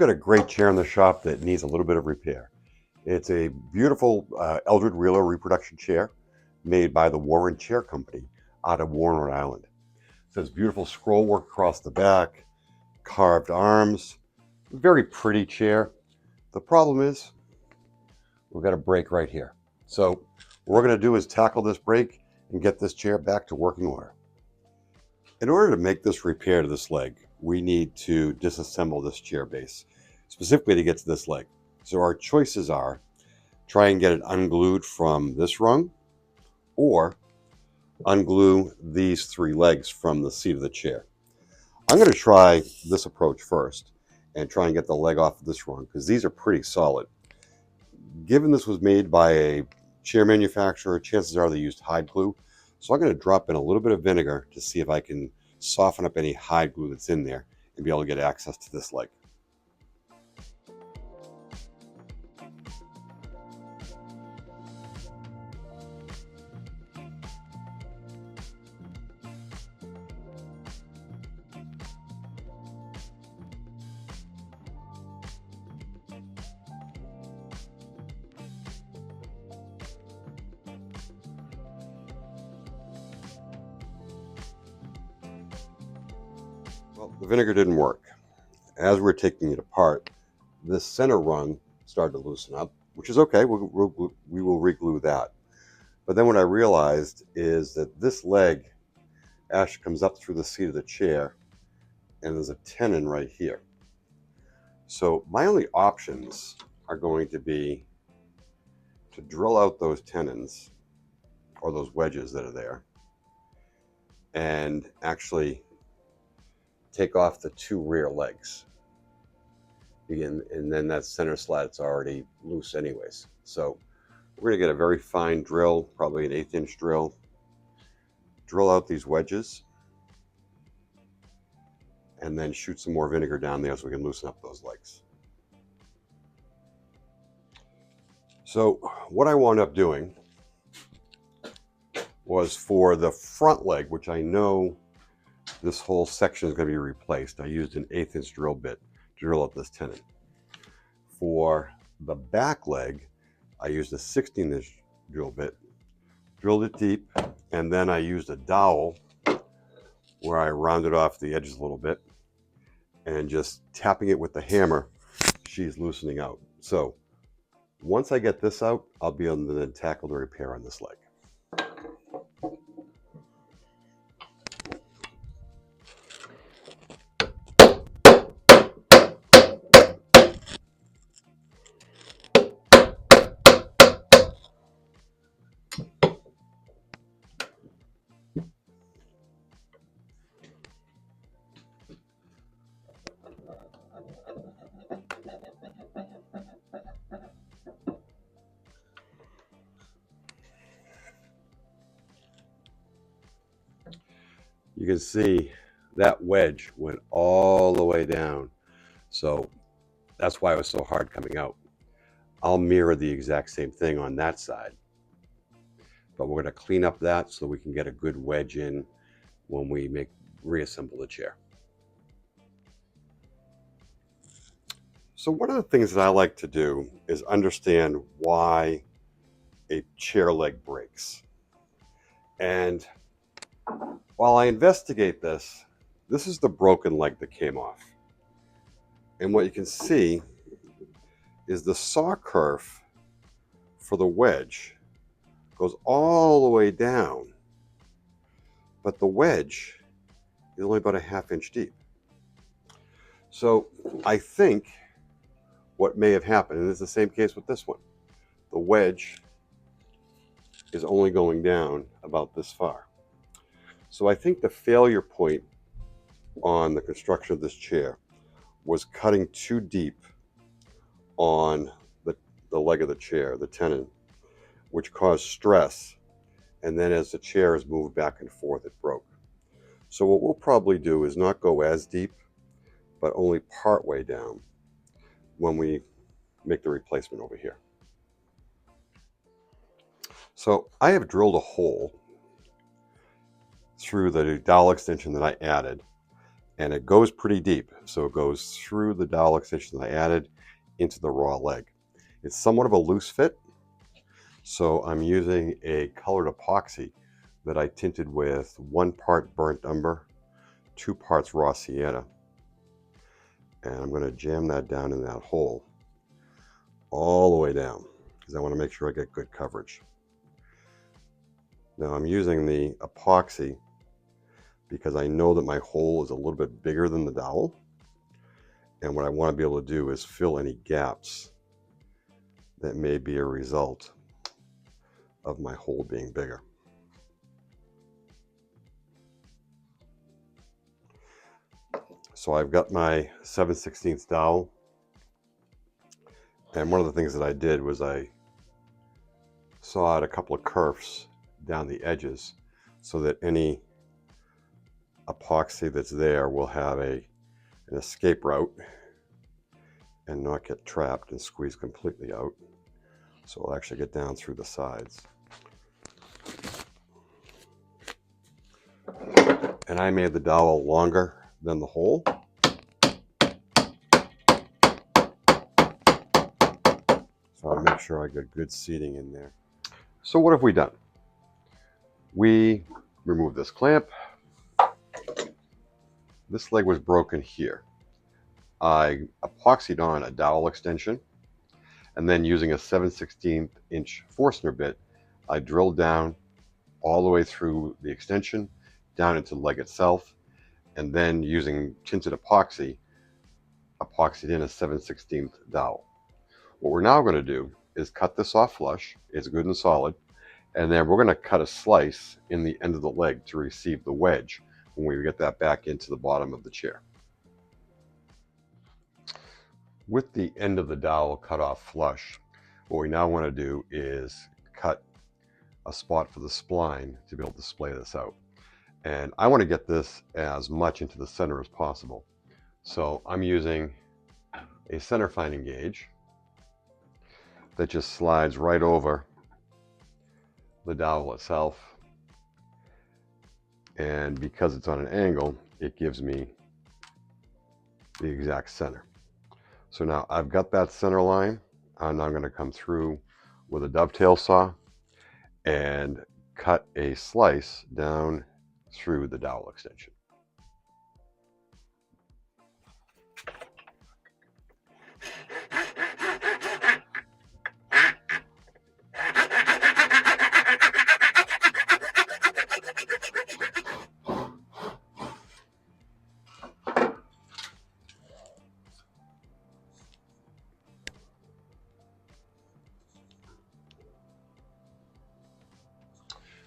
got a great chair in the shop that needs a little bit of repair. It's a beautiful Eldred Wheeler reproduction chair made by the Warren Chair Company out of Warren, Rhode Island. It says beautiful scroll work across the back, carved arms, very pretty chair. The problem is we've got a break right here. So what we're going to do is tackle this break and get this chair back to working order. In order to make this repair to this leg, we need to disassemble this chair base, specifically to get to this leg. So our choices are try and get it unglued from this rung, or unglue these three legs from the seat of the chair. I'm going to try this approach first and try and get the leg off of this rung because these are pretty solid. Given this was made by a chair manufacturer, chances are they used Hyde glue. So I'm going to drop in a little bit of vinegar to see if I can soften up any Hyde glue that's in there and be able to get access to this leg. Well, the vinegar didn't work. As we're taking it apart, this center rung started to loosen up, which is okay. We will re-glue that. But then what I realized is that this leg actually comes up through the seat of the chair, and there's a tenon right here. So my only options are going to be to drill out those tenons, or those wedges that are there, and actually take off the two rear legs. And then that center slat's already loose anyways. So we're going to get a very fine drill, probably an 1/8 inch drill, drill out these wedges, and then shoot some more vinegar down there so we can loosen up those legs. So what I wound up doing was for the front leg, which I know this whole section is going to be replaced, I used an 1/8 inch drill bit to drill out this tenon. For the back leg, I used a 16 inch drill bit, drilled it deep, and then I used a dowel where I rounded off the edges a little bit, and just tapping it with the hammer, she's loosening out. So once I get this out, I'll be able to then tackle the repair on this leg. You can see that wedge went all the way down. So that's why it was so hard coming out. I'll mirror the exact same thing on that side. But we're going to clean up that so we can get a good wedge in when we reassemble the chair. So one of the things that I like to do is understand why a chair leg breaks. And while I investigate this, this is the broken leg that came off. And what you can see is the saw kerf for the wedge goes all the way down, but the wedge is only about a 1/2 inch deep. So I think what may have happened, and it's the same case with this one, the wedge is only going down about this far. So I think the failure point on the construction of this chair was cutting too deep on the leg of the chair, the tenon, which caused stress. And then as the chair is moved back and forth, it broke. So what we'll probably do is not go as deep, but only part way down when we make the replacement over here. So I have drilled a hole through the dowel extension that I added, and it goes pretty deep. So it goes through the dowel extension that I added into the raw leg. It's somewhat of a loose fit, so I'm using a colored epoxy that I tinted with 1 part burnt umber, 2 parts raw sienna. And I'm going to jam that down in that hole all the way down because I want to make sure I get good coverage. Now I'm using the epoxy because I know that my hole is a little bit bigger than the dowel. And what I want to be able to do is fill any gaps that may be a result of my hole being bigger. So I've got my 7/16 dowel. And one of the things that I did was I sawed a couple of kerfs down the edges so that any epoxy that's there will have an escape route and not get trapped and squeeze completely out. So it'll actually get down through the sides. And I made the dowel longer than the hole. So I'll make sure I get good seating in there. So what have we done? We removed this clamp. This leg was broken here. I epoxied on a dowel extension, and then using a 7/16 inch Forstner bit, I drilled down all the way through the extension, down into the leg itself, and then using tinted epoxy, epoxied in a 7/16 dowel. What we're now going to do is cut this off flush. It's good and solid. And then we're going to cut a slice in the end of the leg to receive the wedge when we get that back into the bottom of the chair. With the end of the dowel cut off flush, what we now want to do is cut a spot for the spline to be able to splay this out. And I want to get this as much into the center as possible. So I'm using a center finding gauge that just slides right over the dowel itself, and because it's on an angle, it gives me the exact center. So now I've got that center line, and I'm going to come through with a dovetail saw and cut a slice down through the dowel extension.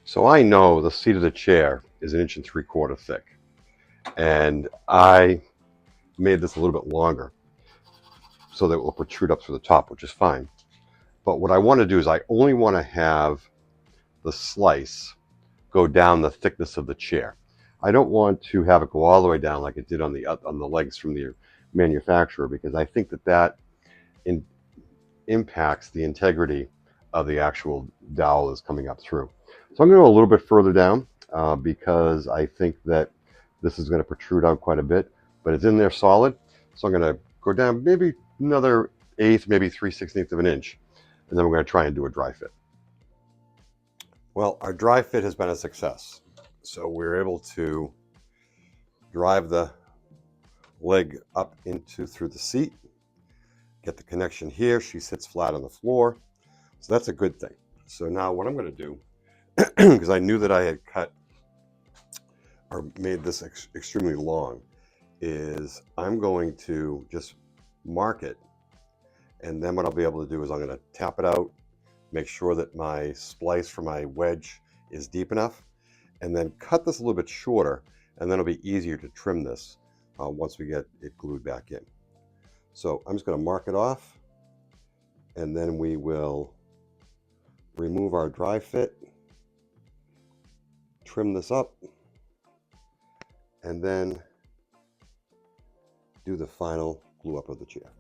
So I know the seat of the chair is 1 3/4 inches thick, and I made this a little bit longer so that it will protrude up through the top, which is fine. But what I want to do is I only want to have the slice go down the thickness of the chair. I don't want to have it go all the way down like it did on the legs from the manufacturer, because I think that impacts the integrity of the actual dowel that's coming up through. So I'm going to go a little bit further down because I think that this is going to protrude out quite a bit, but it's in there solid. So I'm going to go down maybe another 1/8, maybe 3/16 of an inch, and then we're going to try and do a dry fit. Well, our dry fit has been a success. So we're able to drive the leg up through the seat, get the connection here. She sits flat on the floor. So that's a good thing. So now what I'm going to do, because I knew that I had cut or made this extremely long, is I'm going to just mark it. And then what I'll be able to do is I'm going to tap it out, make sure that my splice for my wedge is deep enough, and then cut this a little bit shorter, and then it'll be easier to trim this once we get it glued back in. So I'm just going to mark it off, and then we will remove our dry fit, trim this up, and then do the final glue up of the chair.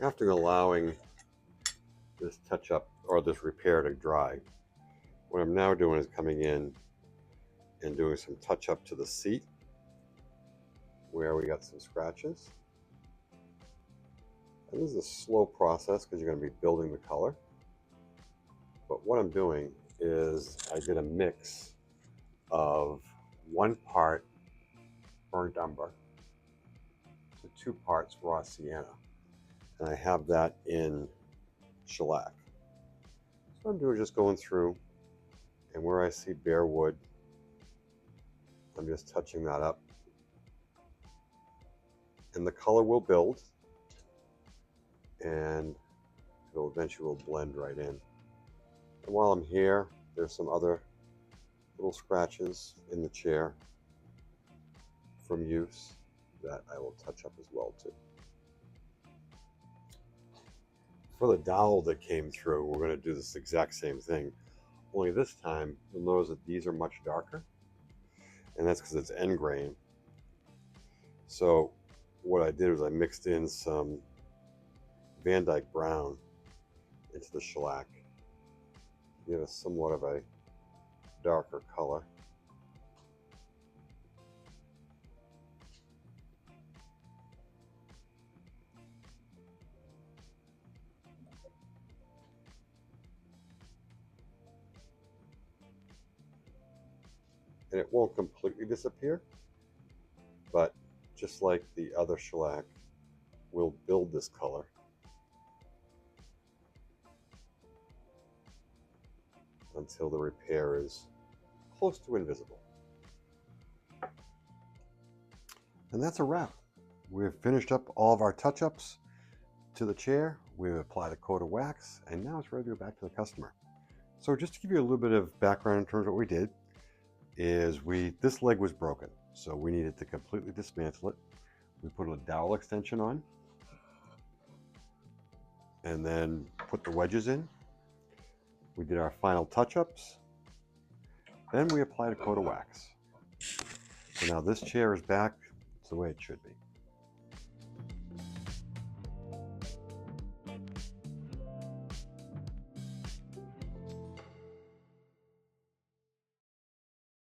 After allowing this touch-up or this repair to dry, what I'm now doing is coming in and doing some touch-up to the seat where we got some scratches. And this is a slow process because you're going to be building the color. But what I'm doing is I did a mix of 1 part burnt umber to 2 parts raw sienna. And I have that in shellac. So I'm doing just going through, and where I see bare wood, I'm just touching that up. And the color will build, and it'll eventually blend right in. And while I'm here, there's some other little scratches in the chair from use that I will touch up as well too. For the dowel that came through, we're going to do this exact same thing, only this time you'll notice that these are much darker, and that's because it's end grain. So what I did was I mixed in some Van Dyke brown into the shellac to give us somewhat of a darker color. And it won't completely disappear, but just like the other shellac, we'll build this color. Until the repair is close to invisible. And that's a wrap. We've finished up all of our touch-ups to the chair. We've applied a coat of wax, and now it's ready to go back to the customer. So just to give you a little bit of background in terms of what we did, is this leg was broken, so we needed to completely dismantle it. We put a dowel extension on, and then put the wedges in. We did our final touch-ups. Then we applied a coat of wax. So now this chair is back to the way it should be.